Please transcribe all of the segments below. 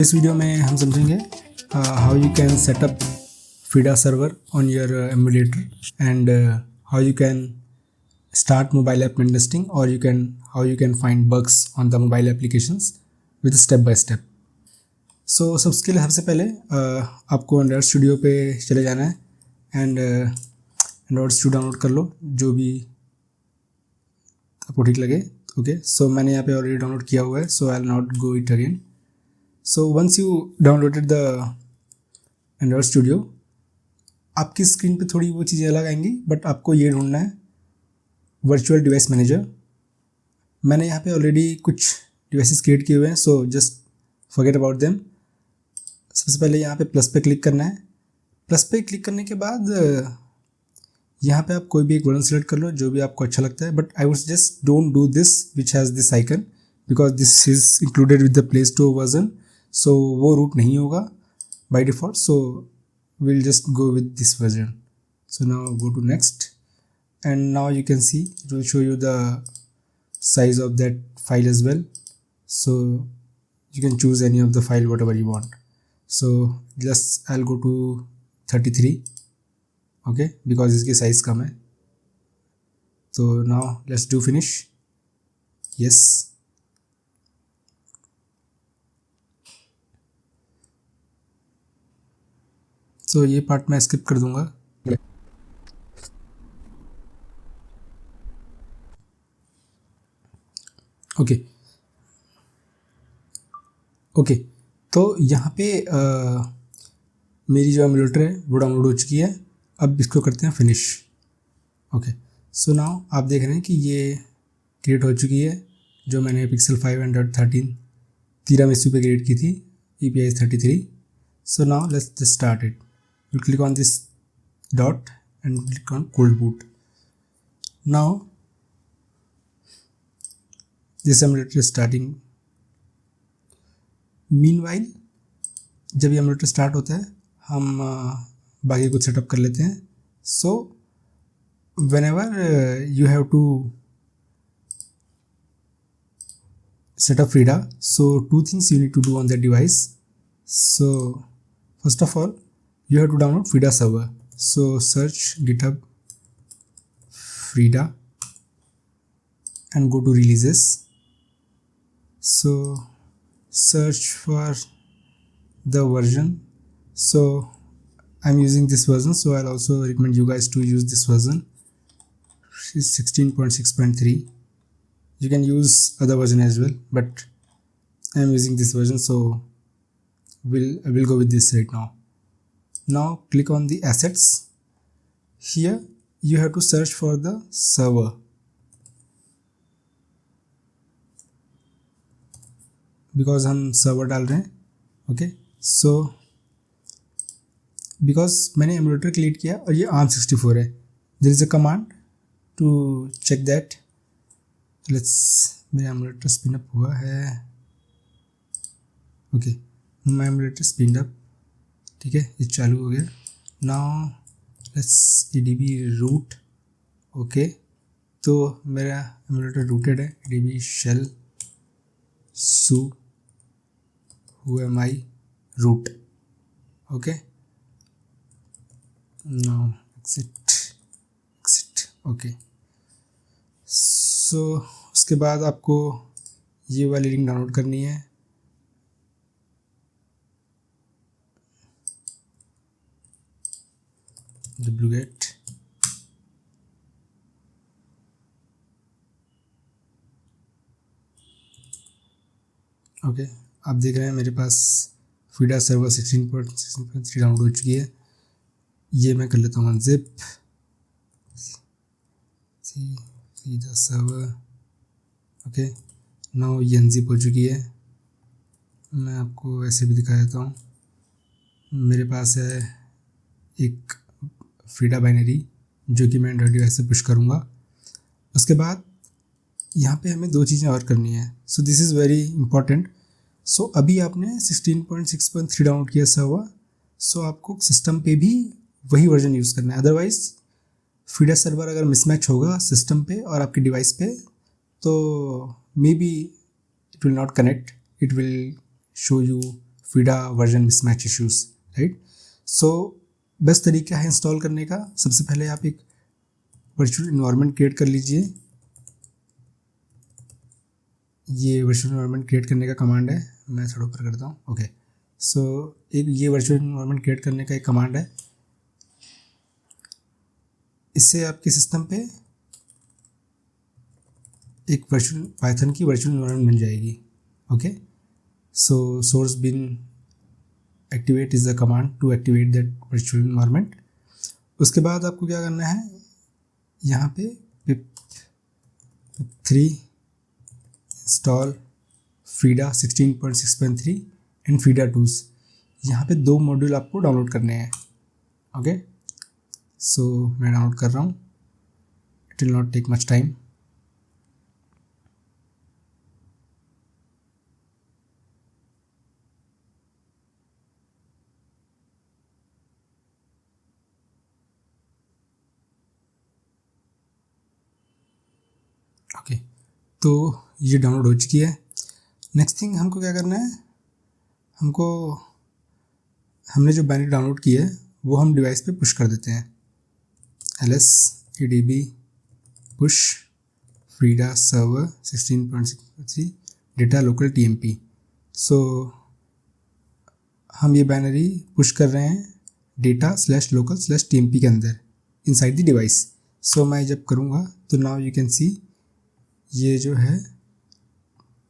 इस वीडियो में हम समझेंगे how you can setup FIDA server on your emulator and how you can start mobile app pen testing, or how you can find bugs on the mobile applications with step by step. So सबसे पहले आपको Android Studio पे चले जाना है and Android Studio download कर लो जो भी आपको ठीक लगे. ओके, सो मैंने यहाँ पे ऑलरेडी डाउनलोड किया हुआ है, so I will not go it again. So once you downloaded the Android Studio, आपकी स्क्रीन पे थोड़ी वो चीज़ें अलग आएंगी, बट आपको ये ढूंढना है वर्चुअल डिवाइस मैनेजर. मैंने यहाँ पे ऑलरेडी कुछ डिवाइसेस क्रिएट किए हुए हैं, so just forget about them. सबसे पहले यहाँ पे प्लस पे क्लिक करना है. प्लस पे क्लिक करने के बाद यहाँ पे आप कोई भी एक वर्जन सेलेक्ट कर लो जो भी आपको अच्छा लगता है, but I would suggest don't do this which has this icon because this is included with the play store version. So वो रूट नहीं होगा by default, so we'll just go with this version. So now go to next, and now you can see it will show you the size of that file as well, so you can choose any of the file whatever you want. So just I'll go to 33, okay, because इसकी size कम है. So now let's do finish. Yes. सो ये part मैं skip कर दूंगा. Okay, तो यहाँ पे मेरी जो एमुलेटर है वो डाउनलोड हो चुकी है. अब इसको करते हैं फिनिश. ओके, सो नाउ आप देख रहे हैं कि ये क्रिएट हो चुकी है जो मैंने Pixel 5 Android 13 Tiramisu पे क्रिएट की थी, EPI 33. So now let's just start it. You click on this dot and click on cold boot. Now this emulator is starting. Meanwhile जब ये emulator start होता है हम बाकी कुछ सेटअप कर लेते हैं. So whenever you have to set up FIDA, so two things you need to do on that device. So first of all you have to download FIDA server. So search GitHub FIDA and go to releases. So search for the version. So I'm using this version, so I'll also recommend you guys to use this version. It's 16.6.3. You can use other version as well, but I'm using this version, so we'll go with this right now. Now click on the assets. Here you have to search for the server. Because हम server डाल रहे हैं. Okay, so because मैंने emulator create किया और ये ARM64 है, there is a command to check that. मेरा एमुलेटर स्पिन अप हुआ है. Okay, my emulator spinned up. ठीक है, ये चालू हो गया. Now let's EDB root. Okay, तो मेरा एमुलेटर रूटेड है. EDB shell su who root. Okay, now exit. Okay, so उसके बाद आपको ये वाली लिंक डाउनलोड करनी है. wget. ओके, आप देख रहे हैं मेरे पास FIDA सर्वर 16.3 डाउनलोड हो चुकी है. ये मैं कर लेता हूँ unzip. FIDA server. Okay, now ये अनजिप हो चुकी है. मैं आपको ऐसे भी दिखा देता हूँ. मेरे पास है एक FIDA बाइनरी जो कि मैं एंड्रॉइड डिवाइस से पुश करूँगा. उसके बाद यहाँ पे हमें दो चीज़ें और करनी है. So this is very important. So अभी आपने 16.6.3 डाउनलोड किया सर्वर, सो आपको सिस्टम पे भी वही वर्जन यूज़ करना है. अदरवाइज़ FIDA सर्वर अगर मिसमैच होगा सिस्टम पे और आपके डिवाइस पे, तो may be it will not connect. It will show you FIDA version mismatch issues, right. So best तरीका है इंस्टॉल करने का, सबसे पहले आप एक वर्चुअल इन्वायरमेंट क्रिएट कर लीजिए। ये वर्चुअल इन्वायरमेंट क्रिएट करने का कमांड है, मैं थोड़ा ऊपर करता हूँ। ओके, सो एक ये वर्चुअल इन्वायरमेंट क्रिएट करने का एक कमांड है। इससे आपके सिस्टम पे एक वर्चुअल पाइथन की वर्चुअल इन्वायरमेंट बन जाएगी। Okay, so source bin activate is the command to activate that virtual environment. उसके बाद आपको क्या करना है, यहाँ पे pip3 install FIDA 16.6.3 and FIDA tools, यहाँ पे 2 मॉड्यूल आपको डाउनलोड करने हैं। ओके, सो मैं डाउनलोड कर रहा हूँ, it will not take much time. Okay, तो ये डाउनलोड हो चुकी है। नेक्स्ट थिंग हमको क्या करना है, हमने जो बाइनरी डाउनलोड की है वो हम डिवाइस पे पुश कर देते हैं। ls adb push FIDA server 16.6 data local tmp। सो हम ये बाइनरी पुश कर रहे हैं data/local/tmp के अंदर इनसाइड द डिवाइस। सो मैं जब करूँगा तो नाउ यू कैन सी ये जो है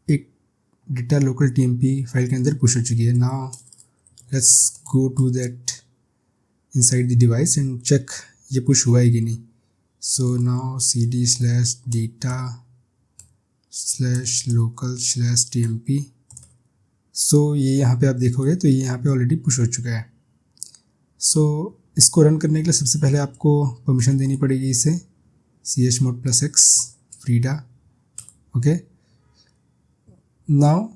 एक डेटा लोकल tmp फाइल के अंदर पुश हो चुकी है। Now let's go to that inside the device and check ये पुश हुआ है कि नहीं। So now cd/data/local/tmp। सो ये यहाँ पे आप देखोगे तो ये यहाँ पे ऑलरेडी पुश हो चुका है। सो इसको रन करने के लिए सबसे पहले आपको परमिशन देनी पड़ेगी इसे, chmod+x FIDA। Okay, now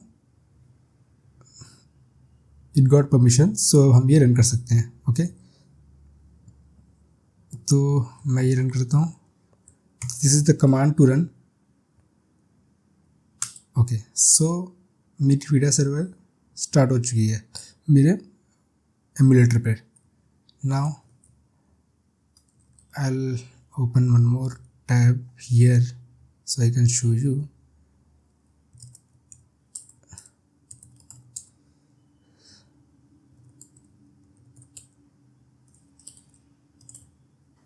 it got permission, so हम ये रन कर सकते हैं। ओके, तो मैं ये रन करता हूँ। This is the command to run. Okay, so मेरी FIDA सर्वर स्टार्ट हो चुकी है मेरे एमुलेटर पर। Now I will open one more tab here so I can show you.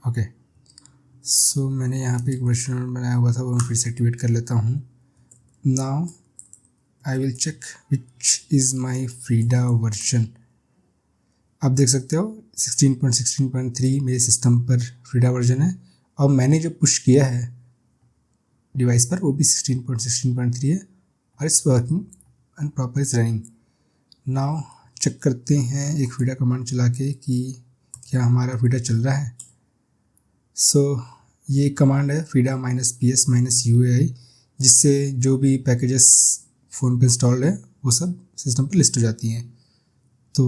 Okay, so मैंने यहाँ पे एक वर्जन बनाया हुआ था, वो मैं फिर से एक्टिवेट कर लेता हूँ। Now I will check which is my FIDA version. आप देख सकते हो 16.16.3 मेरे सिस्टम पर FIDA वर्जन है, और मैंने जो पुश किया है डिवाइस पर वो भी 16.16.3 है, और it's working and proper is running. Now check करते हैं एक FIDA कमांड चला के कि क्या हमारा FIDA चल रहा है। सो ये कमांड है FIDA -ps -uai, जिससे जो भी पैकेजेस फ़ोन पे इंस्टॉल्ड है वो सब सिस्टम पे लिस्ट हो जाती हैं। तो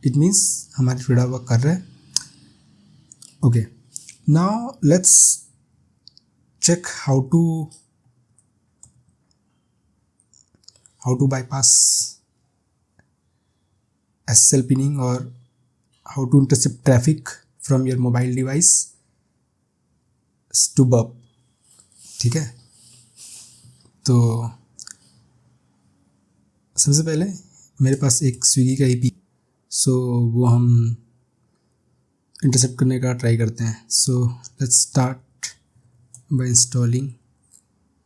इट मीन्स हमारी FIDA वर्क कर रहा है। Okay, now let's check how to bypass SSL pinning और how to intercept traffic from your mobile device to burp. ठीक है, तो सबसे पहले मेरे पास एक स्विगी का IP, सो वो हम इंटरसेप्ट करने का ट्राई करते हैं। So let's start by installing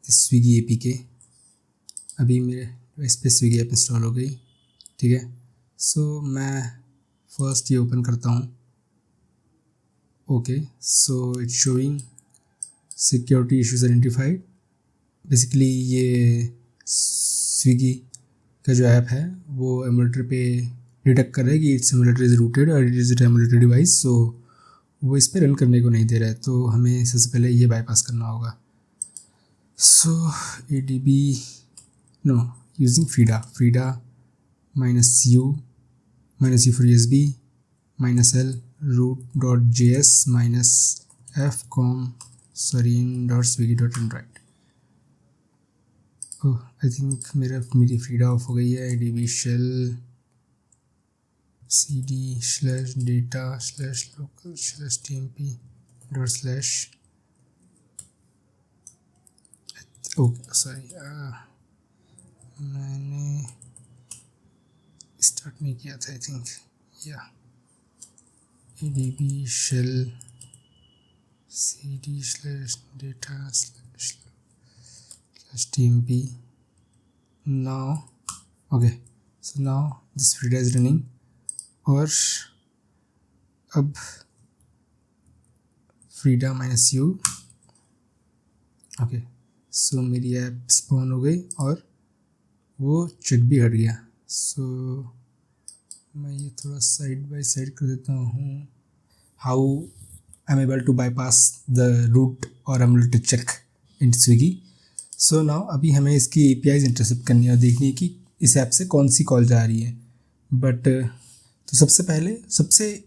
Swiggy APK। अभी मेरे इस पर स्विगी ऐप इंस्टॉल हो गई। ठीक है, सो मैं फर्स्ट ये ओपन करता हूँ। Okay, so it's showing security issues identified. Basically ये स्विगी का जो ऐप है वो एमुलेटर पे डिटेक्ट कर रहा है कि इट्स एमुलेटर इज़ रूटेड और इट इज़ एमुलेटर डिवाइस, सो वो इस पे रन करने को नहीं दे रहा है। तो हमें सबसे पहले ये बाईपास करना होगा। सो adb know using FIDA -u for USB -l root.js -fcom/in.swiggy.android। Oh, I think मेरी FIDA ऑफ हो गई है। adb shell cd/data/local/tmp okay sorry मैंने स्टार्ट नहीं किया था आई थिंक या adb shell cd/data/tmp now okay so now this Frida is running और अब Frida -u ओके सो मेरी ऐप स्पॉन हो गई और वो चेक भी हट गया। सो मैं ये थोड़ा साइड बाय साइड कर देता हूँ। How I am able to bypass the root और I am able to check in Swiggy. So now अभी हमें इसकी APIs इंटरसेप्ट करनी है और देखनी है कि इस ऐप से कौन सी कॉल जा रही है। बट तो सबसे पहले सबसे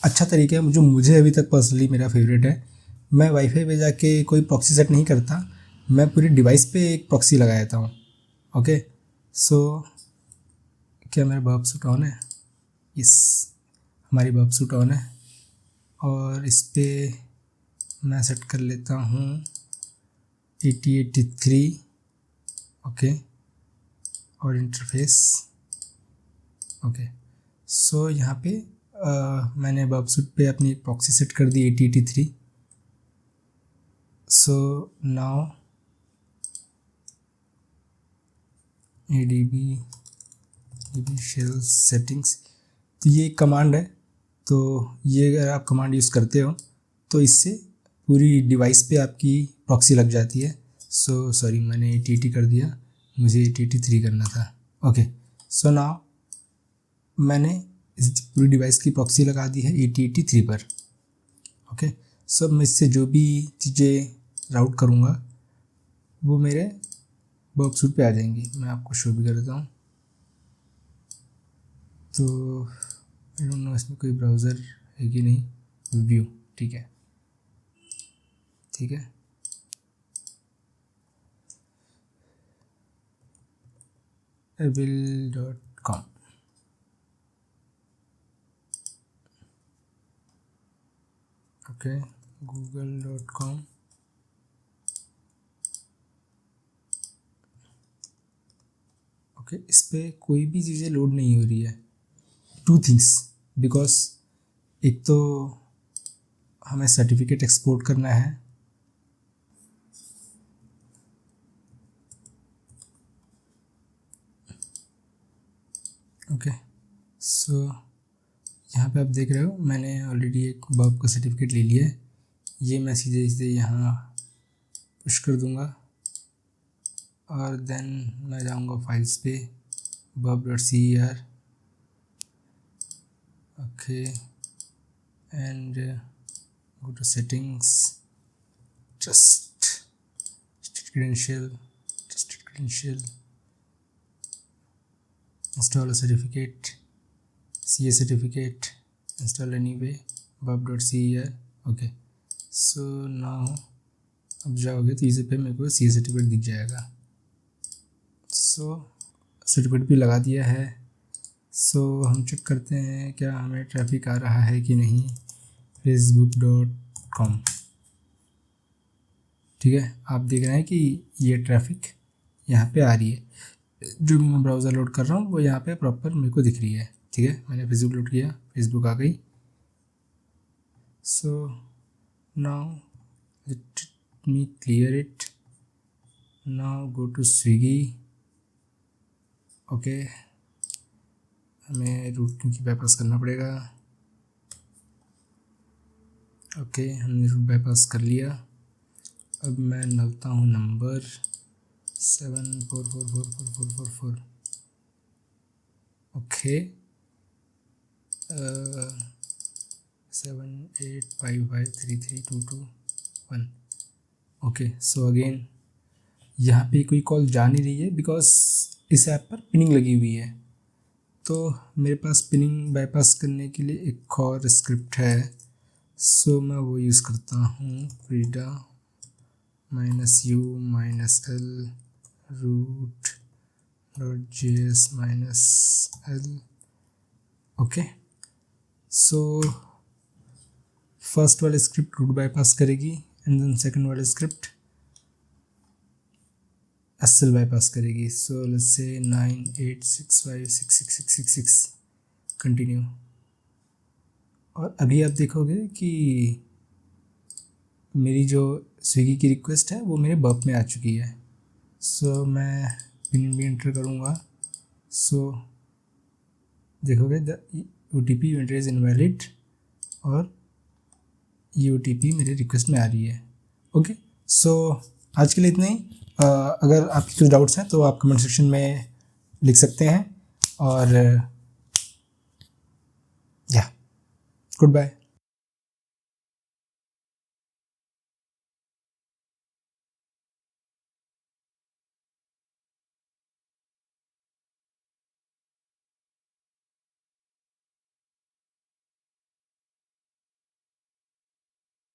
अच्छा तरीका है जो मुझे अभी तक पर्सनली मेरा फेवरेट है, मैं वाईफाई पे जाके कोई प्रॉक्सी सेट नहीं करता, मैं पूरी डिवाइस पे एक प्रॉक्सी लगा देता हूँ। ओके सो क्या मेरा बर्ब सूट ऑन है? यस हमारी बर्ब सूट ऑन है और इस पर मैं सेट कर लेता हूँ 8083 ओके और इंटरफेस ओके। सो यहाँ पे मैंने बर्ब सूट पे अपनी प्रॉक्सी सेट कर दी 8083। So now adb shell settings, तो ये कमांड है। तो ये अगर आप कमांड यूज़ करते हो तो इससे पूरी डिवाइस पे आपकी प्रॉक्सी लग जाती है। सो सॉरी मैंने 8080 कर दिया, मुझे 8083 करना था। ओके सो नाउ मैंने इस पूरी डिवाइस की प्रॉक्सी लगा दी है 8083 पर। ओके सो मैं इससे जो भी चीज़ें राउट करूँगा वो मेरे बर्ब सूट पे आ जाएंगी। मैं आपको शो भी कर देता हूँ। तो आई डोंट नो इसमें कोई ब्राउज़र है कि नहीं। व्यू ठीक है abil.com ओके google.com ओके इस पर कोई भी चीज़ें लोड नहीं हो रही है। 2 थिंग्स, बिकॉज एक तो हमें सर्टिफिकेट एक्सपोर्ट करना है ओके सो यहाँ पे आप देख रहे हो मैंने ऑलरेडी एक बर्ब का सर्टिफिकेट ले लिया है। ये मैं सीधे यहाँ पुश कर दूँगा और देन मैं जाऊँगा फाइल्स पे burb.cer okay and go to settings, trusted credential, install a certificate, CA certificate, install anyway, burb.cer okay so now अब जाओगे तो इसे पे मेरे को CA सर्टिफिकेट दिख जाएगा। सो सर्टिफिकेट भी लगा दिया है। सो हम चेक करते हैं क्या हमें ट्रैफिक आ रहा है कि नहीं। facebook.com ठीक है आप देख रहे हैं कि ये ट्रैफिक यहाँ पे आ रही है। जो मैं ब्राउज़र लोड कर रहा हूँ वो यहाँ पे प्रॉपर मेरे को दिख रही है। ठीक है मैंने फेसबुक लोड किया, फेसबुक आ गई। So now let me clear it. Now go to Swiggy okay हमें रूट की बाईपास करना पड़ेगा। ओके हमने रूट बाईपास कर लिया। अब मैं डालता हूँ number 74444444 okay 78553322 okay so again यहाँ पे कोई कॉल जा नहीं रही है बिकॉज इस ऐप पर पिनिंग लगी हुई है। तो मेरे पास पिनिंग बाईपास करने के लिए एक और स्क्रिप्ट है। सो मैं वो यूज़ करता हूँ frida -u -l root.js -l okay, so first वाली स्क्रिप्ट रूट बाईपास करेगी एंड देन सेकंड वाली स्क्रिप्ट एसएल बाईपास करेगी. So let's say 9865666666 continue. और अभी आप देखोगे कि मेरी जो स्विगी की रिक्वेस्ट है वो मेरे बर्प में आ चुकी है. सो मैं पिन भी एंटर करूँगा. सो देखोगे the OTP you enter is invalid और ये OTP मेरे रिक्वेस्ट में आ रही है. ओके, सो आज के लिए इतना ही. अगर आपके कुछ डाउट्स हैं तो आप कमेंट सेक्शन में लिख सकते हैं. और या गुड बाय.